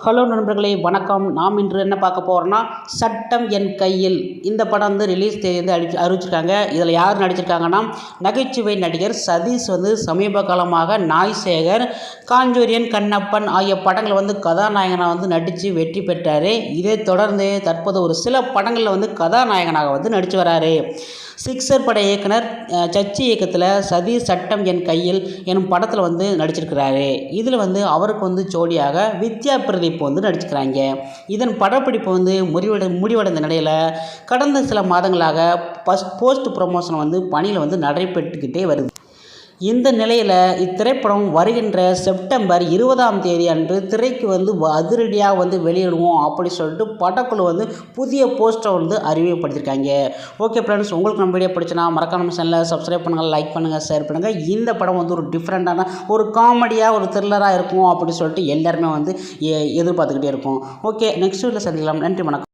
Hello நண்பர்களே, வணக்கம். நாம் இன்று என்ன பார்க்க போகிறோம்னா, சட்டம் என் கையில். இந்த படம் வந்து ரிலீஸ் தேதி வந்து அறிவிச்சிருக்காங்க. இதில் யார் நடிச்சிருக்காங்கன்னா, நகைச்சுவை நடிகர் சதீஷ் வந்து சமீப காலமாக நாய்சேகர், காஞ்சூரியன், கண்ணப்பன் ஆகிய படங்களை வந்து கதாநாயகனாக வந்து நடித்து வெற்றி பெற்றார். இதை தொடர்ந்து தற்போது ஒரு சில படங்களில் வந்து கதாநாயகனாக வந்து நடித்து வராரு. சிக்ஸர் பட இயக்குனர் சச்சி இயக்கத்தில் சதீஷ் சட்டம் என் கையில் எனும் படத்தில் வந்து நடிச்சிருக்கிறாரு. இதில் வந்து அவருக்கு வந்து ஜோடியாக வித்யா பிரதீப் வந்து நடிச்சுக்கிறாங்க. இதன் படப்பிடிப்பு வந்து முடிவடைந்த நிலையில் கடந்த சில மாதங்களாக போஸ்ட் ப்ரமோஷன் வந்து பணியில் வந்து நடைபெற்றுக்கிட்டே வருது. இந்த நிலையில் இத்திரைப்படம் வருகின்ற செப்டம்பர் 20ஆம் தேதி அன்று திரைக்கு வந்து அதிரடியாக வந்து வெளியிடுவோம் அப்படி சொல்லிட்டு படக்குழு வந்து புதிய போஸ்டர் வந்து அறிமுகப்படுத்தியிருக்காங்க. ஓகே ஃப்ரெண்ட்ஸ், உங்களுக்கு நம்ம வீடியோ பிடிச்சினா மறக்காம நம்ம சேனலை சப்ஸ்கிரைப் பண்ணுங்கள், லைக் பண்ணுங்கள், ஷேர் பண்ணுங்கள். இந்த படம் வந்து ஒரு டிஃப்ரெண்ட்டான ஒரு காமெடியாக ஒரு த்ரில்லராக இருக்கும் அப்படி சொல்லிட்டு எல்லாருமே வந்து எதிர்பார்த்துக்கிட்டே இருக்கும். ஓகே, நெக்ஸ்ட் வீடியோவில் சந்திக்கலாம். நன்றி, வணக்கம்.